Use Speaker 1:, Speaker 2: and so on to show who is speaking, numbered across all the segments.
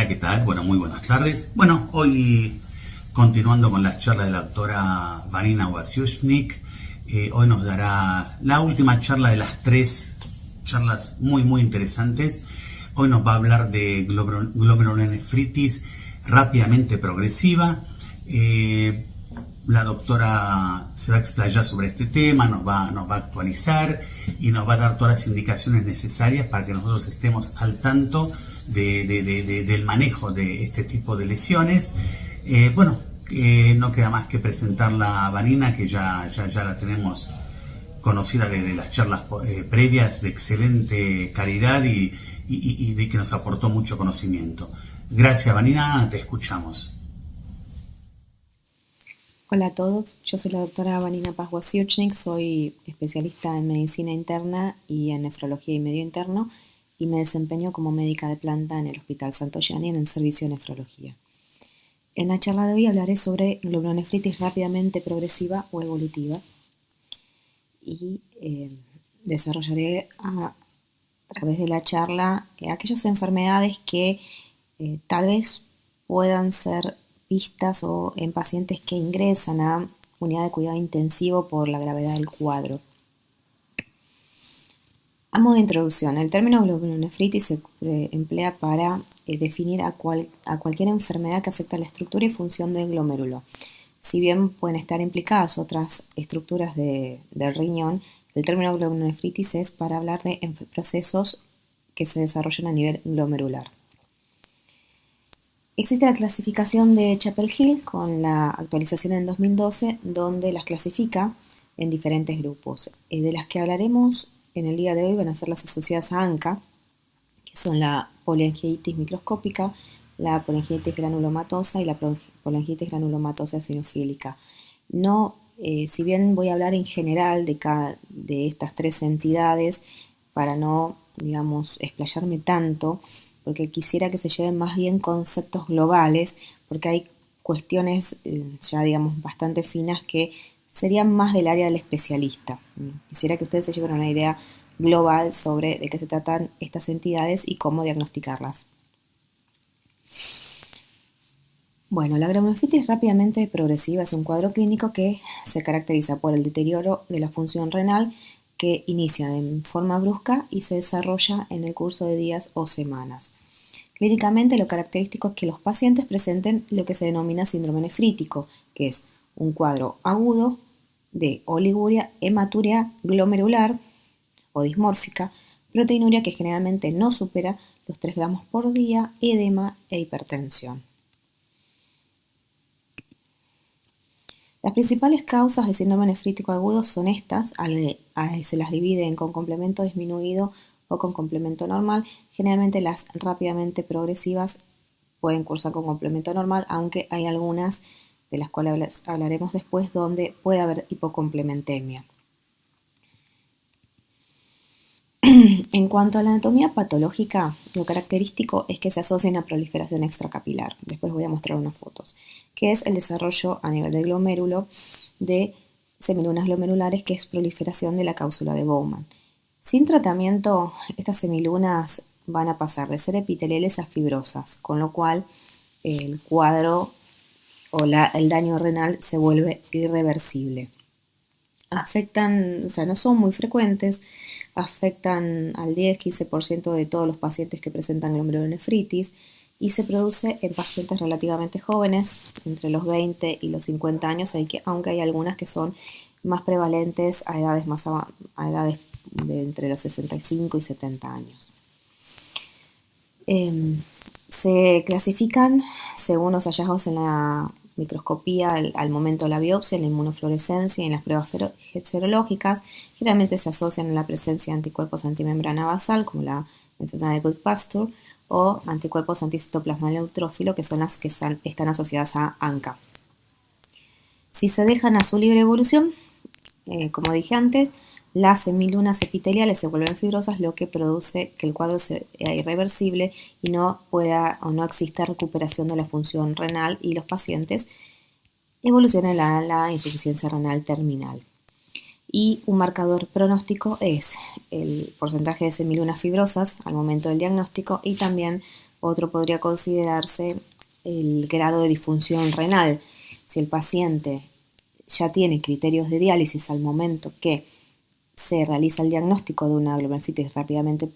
Speaker 1: Hola, ¿qué tal? Bueno, muy buenas tardes. Bueno, hoy continuando con la charla de la doctora Vanina Wasiushnik, hoy nos dará la última charla de las tres charlas muy interesantes. Hoy nos va a hablar de glomerulonefritis rápidamente progresiva. La doctora se va a explayar sobre este tema, nos va a actualizar y nos va a dar todas las indicaciones necesarias para que nosotros estemos al tanto del manejo de este tipo de lesiones. No queda más que presentarla a Vanina, que ya la tenemos conocida de las charlas previas, de excelente calidad y de que nos aportó mucho conocimiento. Gracias, Vanina, te escuchamos.
Speaker 2: Hola a todos, yo soy la doctora Vanina Wasiushnik, soy especialista en medicina interna y en nefrología y medio interno y me desempeño como médica de planta en el Hospital Santo Yani en el servicio de nefrología. En la charla de hoy hablaré sobre glomerulonefritis rápidamente progresiva o evolutiva y desarrollaré a través de la charla aquellas enfermedades que tal vez puedan ser vistas o en pacientes que ingresan a unidad de cuidado intensivo por la gravedad del cuadro. A modo de introducción, el término glomerulonefritis se emplea para definir a cualquier enfermedad que afecta la estructura y función del glomérulo. Si bien pueden estar implicadas otras estructuras del riñón, el término glomerulonefritis es para hablar de procesos que se desarrollan a nivel glomerular. Existe la clasificación de Chapel-Hill con la actualización en 2012, donde las clasifica en diferentes grupos. De las que hablaremos en el día de hoy van a ser las asociadas a ANCA, que son la poliangiitis microscópica, la poliangiitis granulomatosa y la poliangiitis granulomatosa eosinofílica. Si bien voy a hablar en general de estas tres entidades, para no, explayarme tanto, porque quisiera que se lleven más bien conceptos globales, porque hay cuestiones bastante finas que serían más del área del especialista. Quisiera que ustedes se lleven una idea global sobre de qué se tratan estas entidades y cómo diagnosticarlas. Bueno, la glomerulonefritis rápidamente progresiva es un cuadro clínico que se caracteriza por el deterioro de la función renal que inicia en forma brusca y se desarrolla en el curso de días o semanas. Clínicamente, lo característico es que los pacientes presenten lo que se denomina síndrome nefrítico, que es un cuadro agudo de oliguria, hematuria glomerular o dismórfica, proteinuria que generalmente no supera los 3 gramos por día, edema e hipertensión. Las principales causas de síndrome nefrítico agudo son estas, se las dividen con complemento disminuido o con complemento normal. Generalmente las rápidamente progresivas pueden cursar con complemento normal, aunque hay algunas de las cuales hablaremos después donde puede haber hipocomplementemia. En cuanto a la anatomía patológica, lo característico es que se asocia a una proliferación extracapilar. Después voy a mostrar unas fotos, que es el desarrollo a nivel del glomérulo de semilunas glomerulares, que es proliferación de la cápsula de Bowman. Sin tratamiento, estas semilunas van a pasar de ser epiteliales a fibrosas, con lo cual el cuadro o el daño renal se vuelve irreversible. No son muy frecuentes, afectan al 10-15% de todos los pacientes que presentan glomerulonefritis y se produce en pacientes relativamente jóvenes, entre los 20 y los 50 años, aunque hay algunas que son más prevalentes a edades de entre los 65 y 70 años. Se clasifican según los hallazgos en la microscopía al momento de la biopsia, en la inmunofluorescencia y en las pruebas serológicas. Generalmente se asocian a la presencia de anticuerpos antimembrana basal, como la enfermedad de Goodpasture, o anticuerpos anticitoplasma neutrófilo, que son las que están asociadas a ANCA. Si se dejan a su libre evolución, como dije antes, las semilunas epiteliales se vuelven fibrosas, lo que produce que el cuadro sea irreversible y no exista recuperación de la función renal y los pacientes evolucionan a la insuficiencia renal terminal. Y un marcador pronóstico es el porcentaje de semilunas fibrosas al momento del diagnóstico y también Otro podría considerarse el grado de disfunción renal. Si el paciente ya tiene criterios de diálisis al momento que se realiza el diagnóstico de una glomerulonefritis rápidamente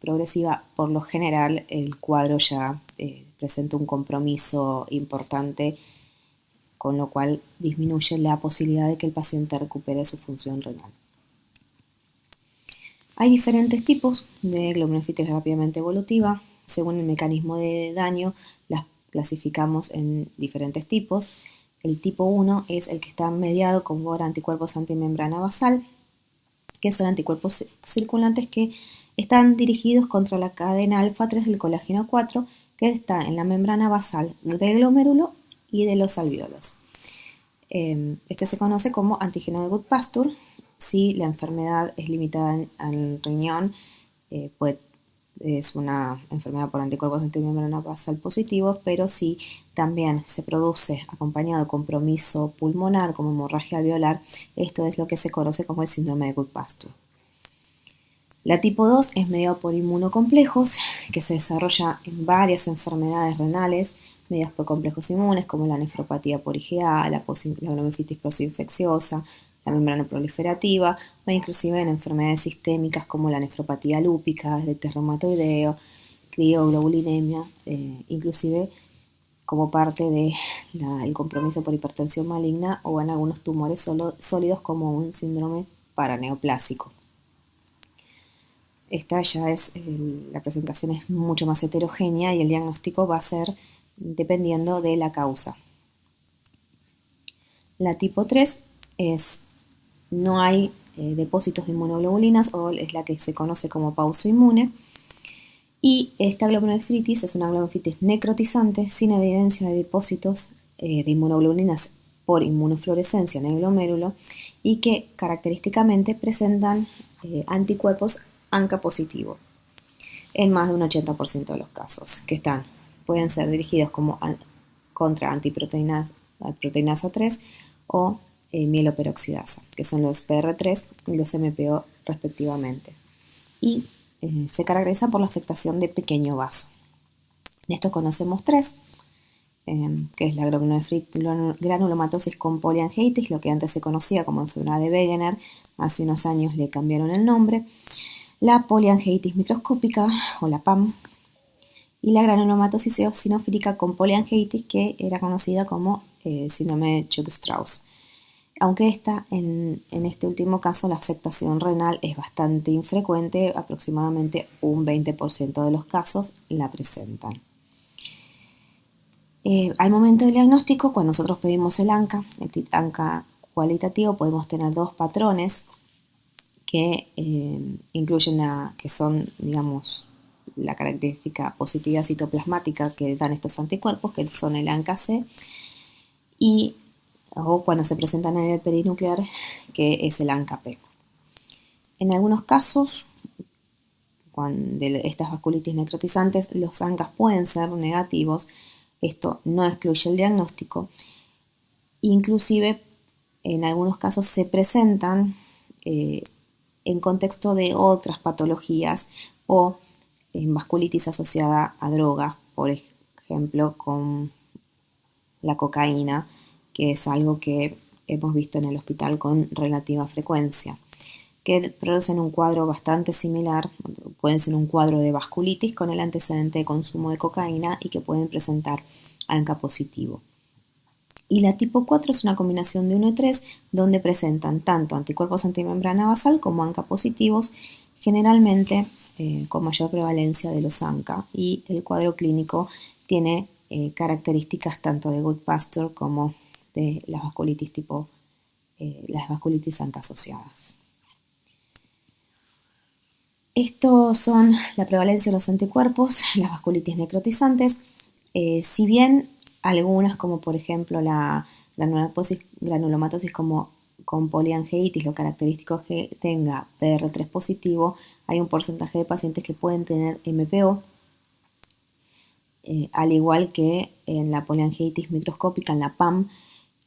Speaker 2: progresiva, por lo general el cuadro ya presenta un compromiso importante, con lo cual disminuye la posibilidad de que el paciente recupere su función renal. Hay diferentes tipos de glomerulonefritis rápidamente evolutiva. Según el mecanismo de daño, las clasificamos en diferentes tipos. El tipo 1 es el que está mediado por anticuerpos antimembrana basal, que son anticuerpos circulantes que están dirigidos contra la cadena alfa 3 del colágeno 4, que está en la membrana basal del glomérulo y de los alvéolos. Este se conoce como antígeno de Goodpasture. Si la enfermedad es limitada al riñón, es una enfermedad por anticuerpos antimembrana basal positivos, pero si también se produce acompañado de compromiso pulmonar como hemorragia alveolar, esto es lo que se conoce como el síndrome de Goodpasture. La tipo 2 es mediado por inmunocomplejos, que se desarrolla en varias enfermedades renales mediadas por complejos inmunes como la nefropatía por IgA, la glomerulonephritis postinfecciosa, la membrana proliferativa, o inclusive en enfermedades sistémicas como la nefropatía lúpica, el reumatoideo, crioglobulinemia, inclusive como parte del compromiso por hipertensión maligna o en algunos tumores sólidos como un síndrome paraneoplásico. Esta ya es, la presentación es mucho más heterogénea y el diagnóstico va a ser dependiendo de la causa. La tipo 3 no hay depósitos de inmunoglobulinas, o es la que se conoce como pauso inmune, y esta glomerulonefritis es una glomerulonefritis necrotizante sin evidencia de depósitos de inmunoglobulinas por inmunofluorescencia en el glomérulo y que característicamente presentan anticuerpos ANCA positivo en más de un 80% de los casos, que pueden ser dirigidos contra proteínasa 3 o mieloperoxidasa, que son los PR3 y los MPO respectivamente, y se caracterizan por la afectación de pequeño vaso. En esto conocemos tres, que es la granulomatosis con poliangiitis, lo que antes se conocía como enfermedad de Wegener, hace unos años le cambiaron el nombre, la poliangiitis microscópica o la PAM, y la granulomatosis eosinofílica con poliangiitis, que era conocida como síndrome de Churg-Strauss. Aunque en este último caso la afectación renal es bastante infrecuente, aproximadamente un 20% de los casos la presentan. Al momento del diagnóstico, cuando nosotros pedimos el ANCA cualitativo, podemos tener dos patrones que incluyen que son, digamos, la característica positividad citoplasmática que dan estos anticuerpos, que son el ANCA-C, o cuando se presentan a nivel perinuclear, que es el ANCA-P. En algunos casos, de estas vasculitis necrotizantes, los ANCAs pueden ser negativos. Esto no excluye el diagnóstico. Inclusive, en algunos casos se presentan en contexto de otras patologías o en vasculitis asociada a drogas, por ejemplo, con la cocaína, que es algo que hemos visto en el hospital con relativa frecuencia, que producen un cuadro bastante similar, pueden ser un cuadro de vasculitis con el antecedente de consumo de cocaína y que pueden presentar ANCA positivo. Y la tipo 4 es una combinación de 1 y 3, donde presentan tanto anticuerpos antimembrana basal como ANCA positivos, generalmente con mayor prevalencia de los ANCA, y el cuadro clínico tiene características tanto de Goodpasture como de las vasculitis ANCA asociadas. Estos son la prevalencia de los anticuerpos, las vasculitis necrotizantes. Si bien algunas, como por ejemplo la granulomatosis con poliangiitis, lo característico es que tenga PR3 positivo, hay un porcentaje de pacientes que pueden tener MPO, al igual que en la poliangiitis microscópica, en la PAM,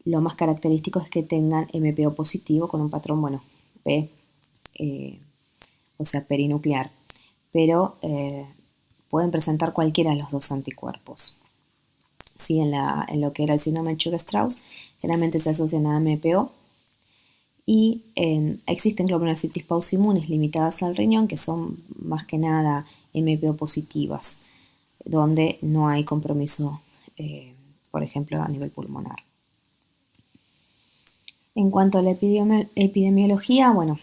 Speaker 2: lo más característico es que tengan MPO positivo con un patrón, P, o sea, perinuclear. Pero pueden presentar cualquiera de los dos anticuerpos. Sí, en lo que era el síndrome de Churg-Strauss, generalmente se asocian a MPO y existen glomerulonefritis paucimunes limitadas al riñón que son más que nada MPO positivas, donde no hay compromiso, por ejemplo, a nivel pulmonar. En cuanto a la epidemiología, bueno,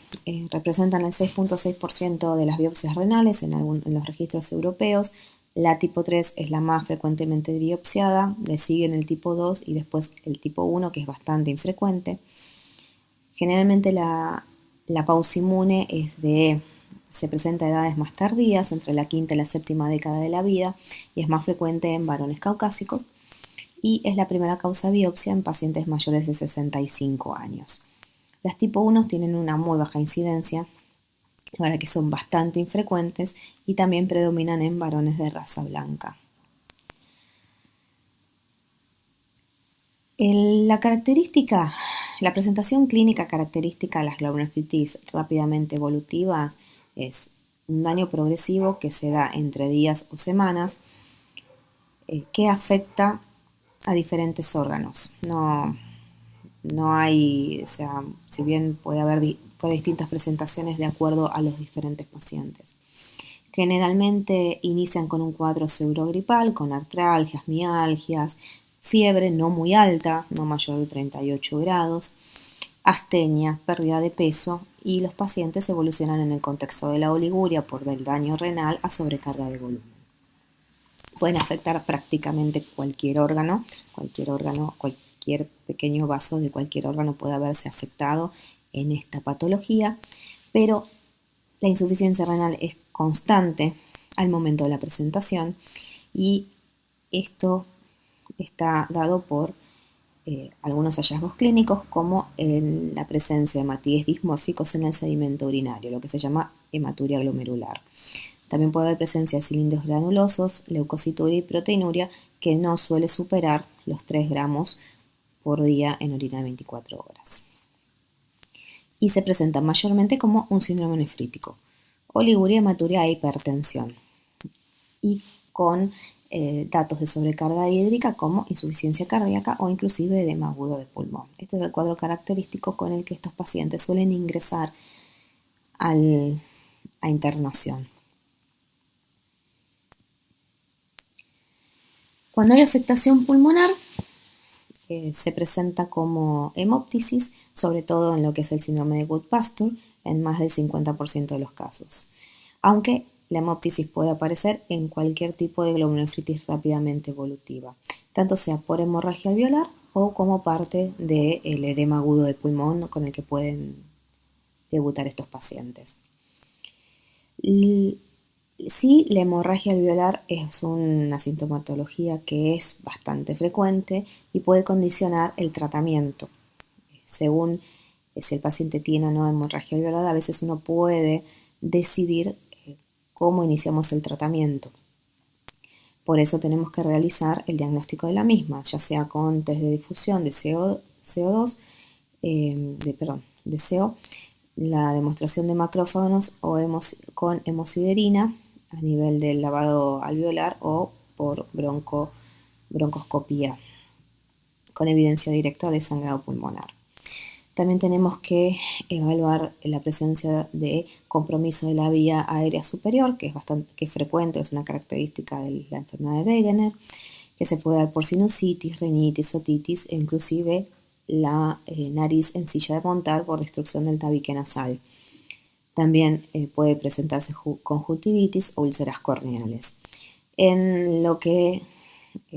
Speaker 2: representan el 6.6% de las biopsias renales en los registros europeos. La tipo 3 es la más frecuentemente biopsiada, le siguen el tipo 2 y después el tipo 1, que es bastante infrecuente. Generalmente la paucimune se presenta a edades más tardías, entre la quinta y la séptima década de la vida, y es más frecuente en varones caucásicos, y es la primera causa de biopsia en pacientes mayores de 65 años. Las tipo 1 tienen una muy baja incidencia, ahora que son bastante infrecuentes y también predominan en varones de raza blanca. La presentación clínica característica de las glomerulonefritis rápidamente evolutivas es un daño progresivo que se da entre días o semanas, que afecta a diferentes órganos. No hay, o sea, si bien puede haber distintas presentaciones de acuerdo a los diferentes pacientes. Generalmente inician con un cuadro pseudogripal, con artralgias, mialgias, fiebre no muy alta, no mayor de 38 grados, astenia, pérdida de peso, y los pacientes evolucionan en el contexto de la oliguria por el daño renal a sobrecarga de volumen. Pueden afectar prácticamente cualquier órgano, cualquier pequeño vaso de cualquier órgano puede haberse afectado en esta patología, pero la insuficiencia renal es constante al momento de la presentación y esto está dado por algunos hallazgos clínicos como la presencia de hematíes dismórficos en el sedimento urinario, lo que se llama hematuria glomerular. También puede haber presencia de cilindros granulosos, leucocituria y proteinuria que no suele superar los 3 gramos por día en orina de 24 horas. Y se presenta mayormente como un síndrome nefrítico, oliguria, hematuria e hipertensión, y con datos de sobrecarga hídrica como insuficiencia cardíaca o inclusive edema agudo de pulmón. Este es el cuadro característico con el que estos pacientes suelen ingresar a internación. Cuando hay afectación pulmonar, se presenta como hemóptisis, sobre todo en lo que es el síndrome de Goodpasture, en más del 50% de los casos. Aunque la hemóptisis puede aparecer en cualquier tipo de glomerulonefritis rápidamente evolutiva, tanto sea por hemorragia alveolar o como parte del edema agudo de pulmón con el que pueden debutar estos pacientes. Sí, la hemorragia alveolar es una sintomatología que es bastante frecuente y puede condicionar el tratamiento. Según si el paciente tiene o no hemorragia alveolar, a veces uno puede decidir cómo iniciamos el tratamiento. Por eso tenemos que realizar el diagnóstico de la misma, ya sea con test de difusión de CO2, de CO, la demostración de macrófagos o con hemosiderina a nivel del lavado alveolar o por broncoscopía con evidencia directa de sangrado pulmonar. También tenemos que evaluar la presencia de compromiso de la vía aérea superior, que es frecuente, es una característica de la enfermedad de Wegener, que se puede dar por sinusitis, rinitis, otitis e inclusive la nariz en silla de montar por destrucción del tabique nasal. También puede presentarse conjuntivitis o úlceras corneales. En lo que,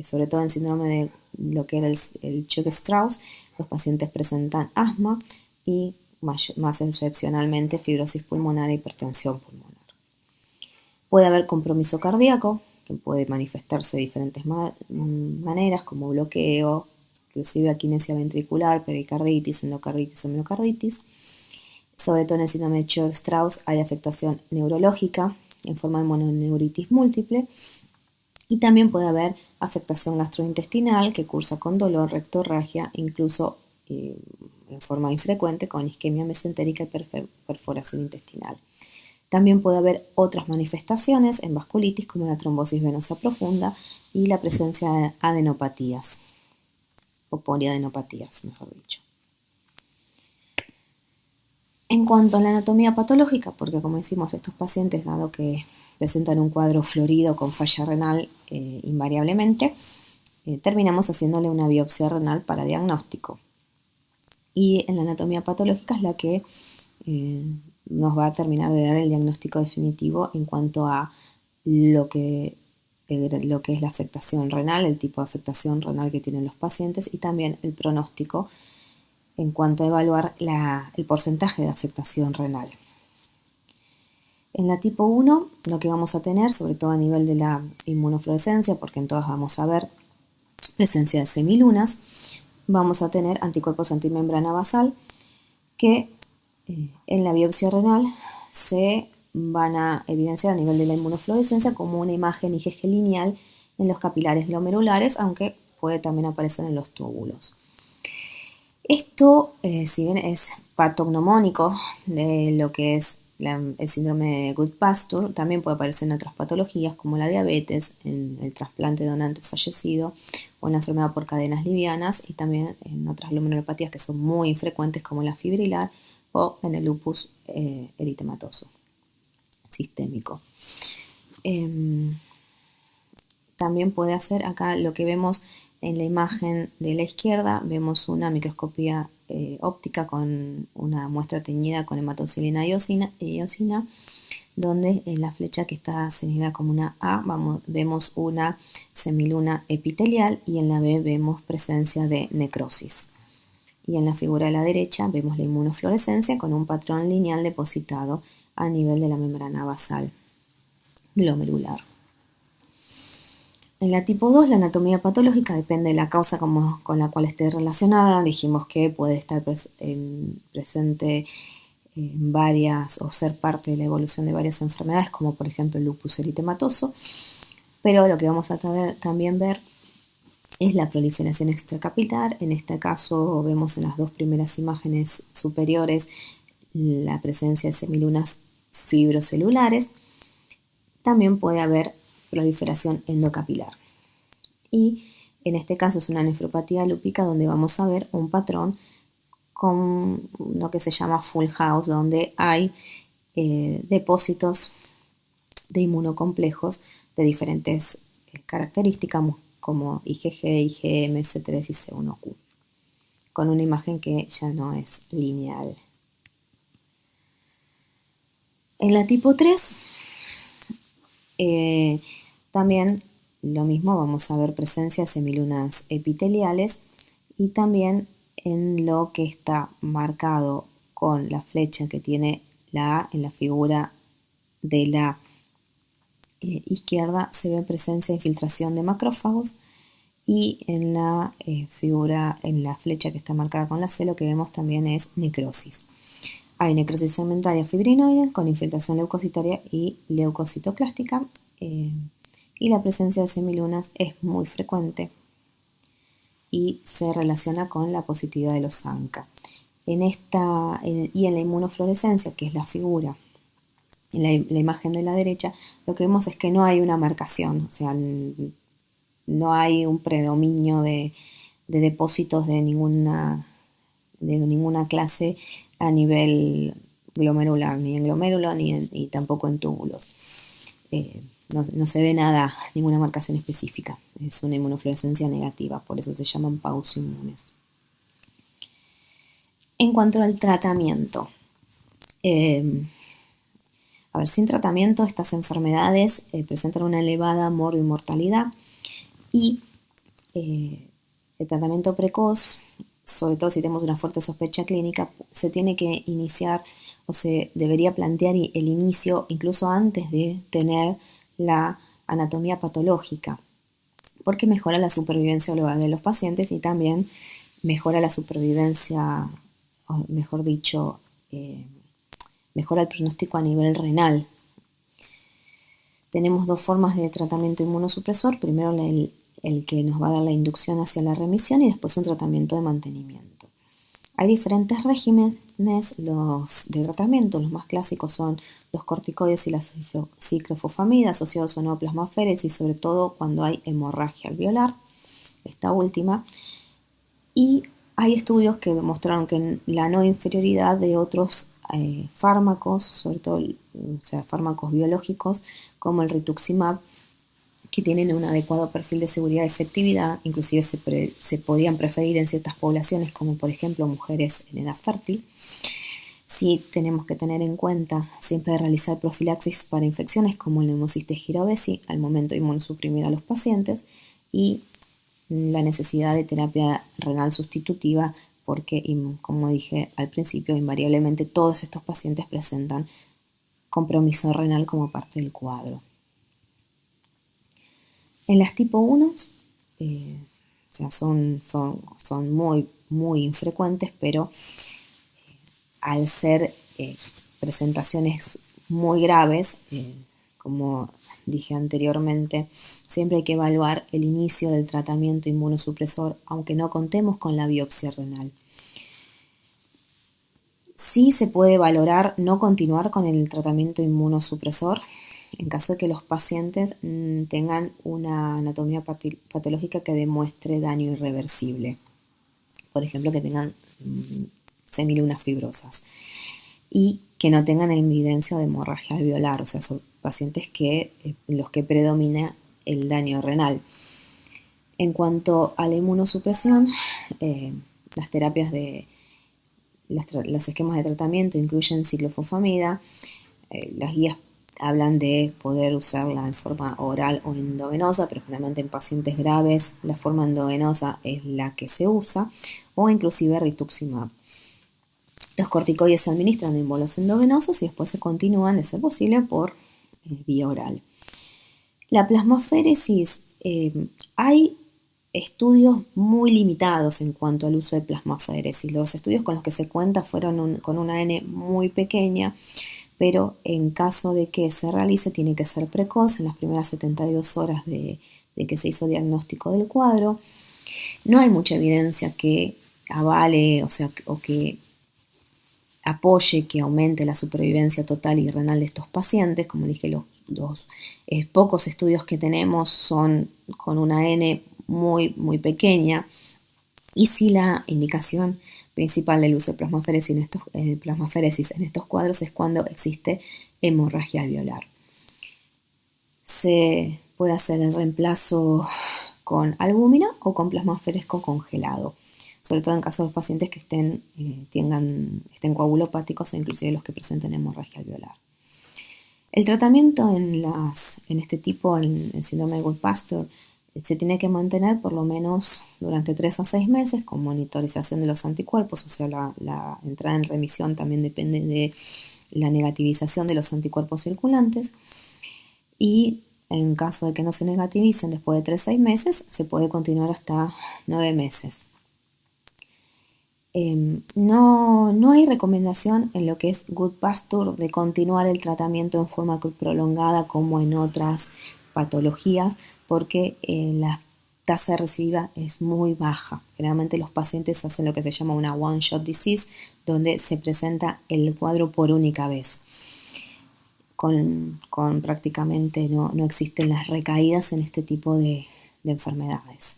Speaker 2: sobre todo en síndrome de lo que era el Churg-Strauss, los pacientes presentan asma y más excepcionalmente fibrosis pulmonar e hipertensión pulmonar. Puede haber compromiso cardíaco, que puede manifestarse de diferentes maneras, como bloqueo, inclusive aquinesia ventricular, pericarditis, endocarditis o miocarditis. Sobre todo en el síndrome de Churg-Strauss hay afectación neurológica en forma de mononeuritis múltiple y también puede haber afectación gastrointestinal que cursa con dolor, rectorragia, incluso en forma infrecuente con isquemia mesentérica y perforación intestinal. También puede haber otras manifestaciones en vasculitis como la trombosis venosa profunda y la presencia de adenopatías o poliadenopatías, mejor dicho. En cuanto a la anatomía patológica, porque como decimos, estos pacientes, dado que presentan un cuadro florido con falla renal invariablemente, terminamos haciéndole una biopsia renal para diagnóstico. Y en la anatomía patológica es la que nos va a terminar de dar el diagnóstico definitivo en cuanto a lo que es la afectación renal, el tipo de afectación renal que tienen los pacientes y también el pronóstico en cuanto a evaluar el porcentaje de afectación renal. En la tipo 1 lo que vamos a tener, sobre todo a nivel de la inmunofluorescencia, porque en todas vamos a ver presencia de semilunas, vamos a tener anticuerpos antimembrana basal que en la biopsia renal se van a evidenciar a nivel de la inmunofluorescencia como una imagen IgG lineal en los capilares glomerulares, aunque puede también aparecer en los túbulos. Esto, si bien es patognomónico de lo que es el síndrome de Goodpasture, también puede aparecer en otras patologías como la diabetes, en el trasplante de donante fallecido o en la enfermedad por cadenas livianas y también en otras glomerulopatías que son muy infrecuentes como la fibrilar o en el lupus eritematoso sistémico. También puede hacer acá lo que vemos en la imagen de la izquierda, vemos una microscopía óptica con una muestra teñida con hematocilina y eosina, donde en la flecha que está señalada como una A vemos una semiluna epitelial y en la B vemos presencia de necrosis. Y en la figura de la derecha vemos la inmunofluorescencia con un patrón lineal depositado a nivel de la membrana basal glomerular. En la tipo 2, la anatomía patológica depende de la causa con la cual esté relacionada. Dijimos que puede estar presente en varias o ser parte de la evolución de varias enfermedades, como por ejemplo el lupus eritematoso. Pero lo que vamos a también ver es la proliferación extracapilar. En este caso vemos en las dos primeras imágenes superiores la presencia de semilunas fibrocelulares. También puede haber proliferación endocapilar. Y en este caso es una nefropatía lúpica donde vamos a ver un patrón con lo que se llama full house, donde hay depósitos de inmunocomplejos de diferentes características como IgG, IgM, C3 y C1q, con una imagen que ya no es lineal. En la tipo 3 también lo mismo, vamos a ver presencia de semilunas epiteliales y también en lo que está marcado con la flecha que tiene la A en la figura de la izquierda se ve presencia de infiltración de macrófagos y en la figura, en la flecha que está marcada con la C, lo que vemos también es necrosis. Hay necrosis segmentaria fibrinoide con infiltración leucocitaria y leucocitoclástica y la presencia de semilunas es muy frecuente y se relaciona con la positividad de los ANCA. Y en la inmunofluorescencia, que es la figura, en la imagen de la derecha, lo que vemos es que no hay una marcación, o sea, no hay un predominio de depósitos de ninguna clase a nivel glomerular, ni en glomérulo y tampoco en túbulos. No se ve nada, ninguna marcación específica. Es una inmunofluorescencia negativa, por eso se llaman pausoinmunes. En cuanto al tratamiento, sin tratamiento estas enfermedades presentan una elevada mortalidad y el tratamiento precoz, sobre todo si tenemos una fuerte sospecha clínica, se tiene que iniciar o se debería plantear el inicio incluso antes de tener la anatomía patológica, porque mejora la supervivencia global de los pacientes y también mejora la supervivencia, o mejor dicho, mejora el pronóstico a nivel renal. Tenemos dos formas de tratamiento inmunosupresor, primero el que nos va a dar la inducción hacia la remisión y después un tratamiento de mantenimiento. Hay diferentes regímenes de tratamiento. Los más clásicos son los corticoides y la ciclofosfamida asociados a neoplasmaféresis, sobre todo cuando hay hemorragia alveolar, esta última. Y hay estudios que demostraron que la no inferioridad de otros fármacos, sobre todo fármacos biológicos como el rituximab, que tienen un adecuado perfil de seguridad y efectividad, inclusive se podían preferir en ciertas poblaciones, como por ejemplo mujeres en edad fértil. Sí tenemos que tener en cuenta siempre realizar profilaxis para infecciones como el Pneumocystis jirovecii al momento de inmunosuprimir a los pacientes, y la necesidad de terapia renal sustitutiva, porque, como dije al principio, invariablemente todos estos pacientes presentan compromiso renal como parte del cuadro. En las tipo 1 son muy, muy infrecuentes, pero al ser presentaciones muy graves, como dije anteriormente, siempre hay que evaluar el inicio del tratamiento inmunosupresor, aunque no contemos con la biopsia renal. Sí se puede valorar no continuar con el tratamiento inmunosupresor en caso de que los pacientes tengan una anatomía patológica que demuestre daño irreversible. Por ejemplo, que tengan semilunas fibrosas y que no tengan evidencia de hemorragia alveolar, o sea, son pacientes en los que predomina el daño renal. En cuanto a la inmunosupresión, las terapias los esquemas de tratamiento incluyen ciclofosfamida. Las guías hablan de poder usarla en forma oral o endovenosa, pero generalmente en pacientes graves la forma endovenosa es la que se usa, o inclusive rituximab. Los corticoides se administran en bolos endovenosos y después se continúan, de ser posible, por vía oral. La plasmaféresis, hay estudios muy limitados en cuanto al uso de plasmaféresis. Los estudios con los que se cuenta fueron con una N muy pequeña, pero en caso de que se realice tiene que ser precoz, en las primeras 72 horas de que se hizo diagnóstico del cuadro. No hay mucha evidencia que avale, o que apoye que aumente la supervivencia total y renal de estos pacientes. Como dije, los pocos estudios que tenemos son con una N muy, muy pequeña, y sí la indicación principal del uso de plasmaféresis en estos cuadros es cuando existe hemorragia alveolar. Se puede hacer el reemplazo con albúmina o con plasmaféresco congelado, sobre todo en caso de los pacientes que estén coagulopáticos o inclusive los que presenten hemorragia alveolar. El tratamiento en este tipo, en el síndrome de Goodpasture, se tiene que mantener por lo menos durante 3 a 6 meses con monitorización de los anticuerpos, o sea, la entrada en remisión también depende de la negativización de los anticuerpos circulantes, y en caso de que no se negativicen después de 3 a 6 meses, se puede continuar hasta 9 meses. No hay recomendación en lo que es Goodpasture de continuar el tratamiento en forma prolongada como en otras patologías, porque la tasa de recidiva es muy baja. Generalmente los pacientes hacen lo que se llama una one-shot disease, donde se presenta el cuadro por única vez. Con prácticamente no existen las recaídas en este tipo de enfermedades,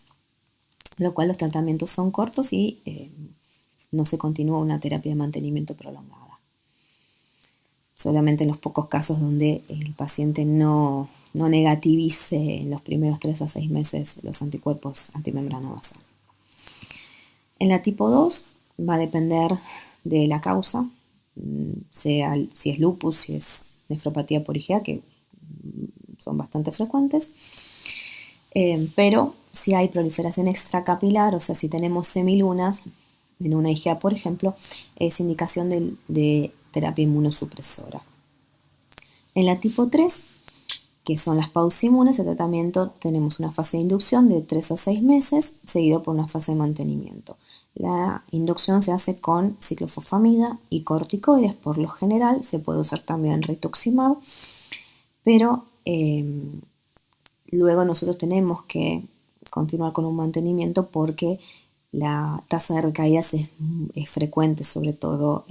Speaker 2: lo cual los tratamientos son cortos y no se continúa una terapia de mantenimiento prolongada. Solamente en los pocos casos donde el paciente no negativice en los primeros 3 a 6 meses los anticuerpos antimembrana basal. En la tipo 2 va a depender de la causa, si es lupus, si es nefropatía por IgA, que son bastante frecuentes, pero si hay proliferación extracapilar, o sea, si tenemos semilunas en una IgA, por ejemplo, es indicación de terapia inmunosupresora. En la tipo 3, que son las pausimunes, el tratamiento tenemos una fase de inducción de 3 a 6 meses, seguido por una fase de mantenimiento. La inducción se hace con ciclofosfamida y corticoides, por lo general se puede usar también rituximab, pero luego nosotros tenemos que continuar con un mantenimiento porque la tasa de recaídas es frecuente, sobre todo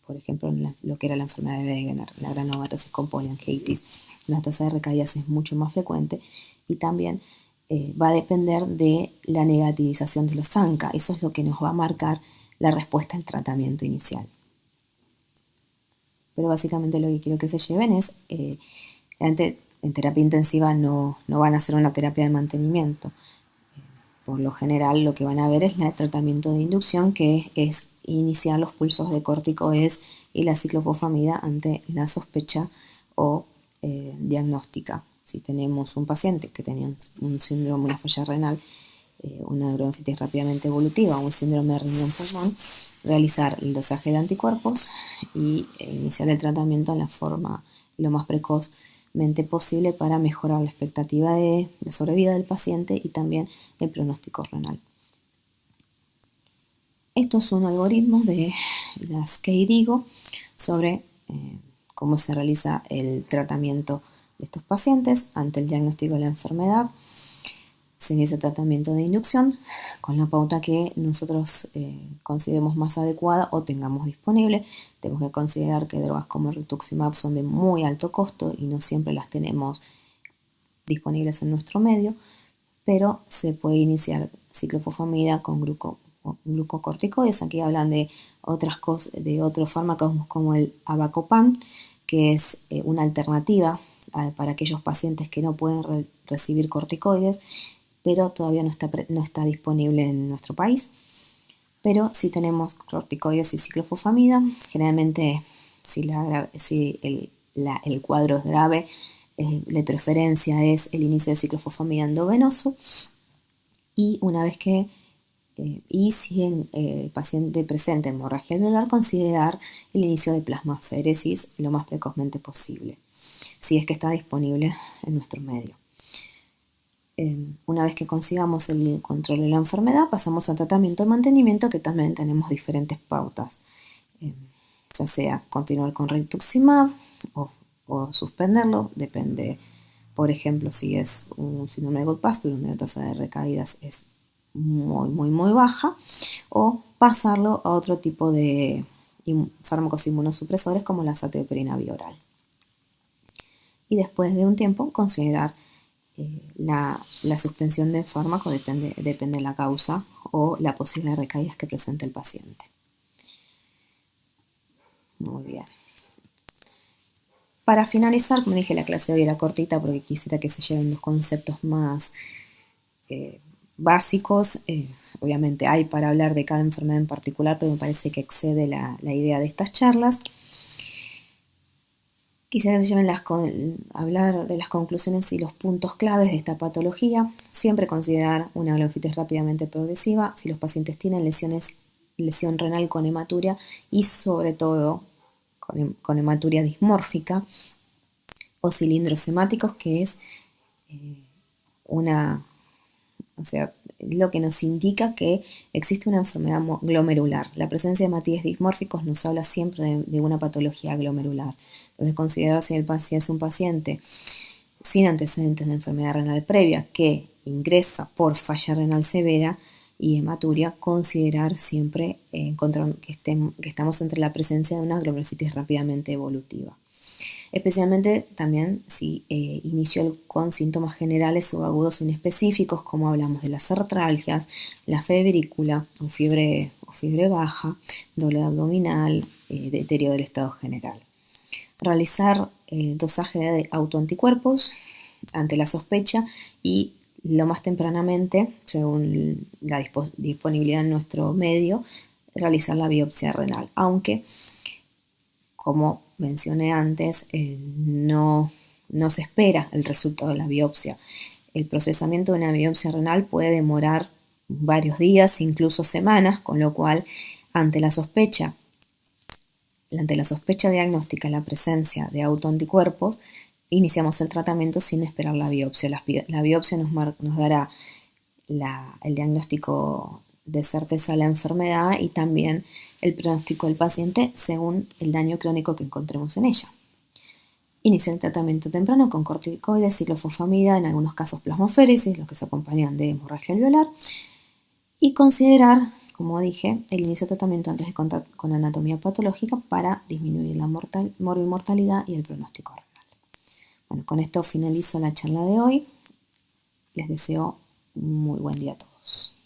Speaker 2: por ejemplo, en lo que era la enfermedad de Wegener, la granulomatous con poliangiitis. La tasa de recaídas es mucho más frecuente y también va a depender de la negativización de los ANCA. Eso es lo que nos va a marcar la respuesta al tratamiento inicial. Pero básicamente lo que quiero que se lleven es, en terapia intensiva no van a hacer una terapia de mantenimiento. Por lo general lo que van a ver es el tratamiento de inducción, que es iniciar los pulsos de corticoides y la ciclofosfamida ante la sospecha o diagnóstica. Si tenemos un paciente que tenía un síndrome, una falla renal, una neurofibrosis rápidamente evolutiva o un síndrome de riñón-pulmón, realizar el dosaje de anticuerpos y iniciar el tratamiento en la forma lo más precozmente posible para mejorar la expectativa de sobrevida del paciente y también el pronóstico renal. Estos son algoritmos de las KDIGO sobre cómo se realiza el tratamiento de estos pacientes ante el diagnóstico de la enfermedad. Se inicia el tratamiento de inducción con la pauta que nosotros consideremos más adecuada o tengamos disponible. Tenemos que considerar que drogas como el rituximab son de muy alto costo y no siempre las tenemos disponibles en nuestro medio, pero se puede iniciar ciclofosfamida con glucocorticoides. Aquí hablan de otras cosas, de otros fármacos como el avacopan, que es una alternativa para aquellos pacientes que no pueden recibir corticoides, pero todavía no está disponible en nuestro país. Pero si tenemos corticoides y ciclofosfamida, generalmente si el cuadro es grave, de preferencia es el inicio de ciclofosfamida endovenoso, y una vez que si el paciente presenta hemorragia alveolar, considerar el inicio de plasmaféresis lo más precozmente posible, si es que está disponible en nuestro medio. Una vez que consigamos el control de la enfermedad, pasamos al tratamiento de mantenimiento, que también tenemos diferentes pautas, ya sea continuar con rituximab o suspenderlo, depende, por ejemplo, si es un síndrome de Goodpasture, donde la tasa de recaídas es muy baja, o pasarlo a otro tipo de fármacos inmunosupresores como la azatioprina bioral. Y después de un tiempo considerar la suspensión del fármaco, depende de la causa o la posibilidad de recaídas que presente el paciente. Muy bien. Para finalizar, como dije, la clase de hoy era cortita porque quisiera que se lleven los conceptos más básicos. Obviamente hay para hablar de cada enfermedad en particular, pero me parece que excede la idea de estas charlas. Quisiera que se lleven hablar de las conclusiones y los puntos claves de esta patología. Siempre considerar una glomerulonephritis rápidamente progresiva si los pacientes tienen lesión renal con hematuria y sobre todo con hematuria dismórfica o cilindros hemáticos, que es lo que nos indica que existe una enfermedad glomerular. La presencia de hematíes dismórficos nos habla siempre de una patología glomerular. Entonces, considerar si es un paciente sin antecedentes de enfermedad renal previa que ingresa por falla renal severa y hematuria, considerar siempre que estamos entre la presencia de una glomerulonephritis rápidamente evolutiva. Especialmente también si inició con síntomas generales o agudos inespecíficos, como hablamos de las artralgias, la febrícula o fiebre baja, dolor abdominal, deterioro del estado general. Realizar dosaje de autoanticuerpos ante la sospecha y lo más tempranamente, según la disponibilidad en nuestro medio, realizar la biopsia renal, aunque, como mencioné antes, no se espera el resultado de la biopsia. El procesamiento de una biopsia renal puede demorar varios días, incluso semanas, con lo cual, ante la sospecha diagnóstica, la presencia de autoanticuerpos, iniciamos el tratamiento sin esperar la biopsia. La biopsia nos dará el diagnóstico de certeza de la enfermedad y también el pronóstico del paciente según el daño crónico que encontremos en ella. Inicia el tratamiento temprano con corticoides, ciclofosfamida, en algunos casos plasmaféresis, los que se acompañan de hemorragia alveolar, y considerar, como dije, el inicio de tratamiento antes de contar con anatomía patológica para disminuir la morbimortalidad y el pronóstico renal. Bueno, con esto finalizo la charla de hoy. Les deseo un muy buen día a todos.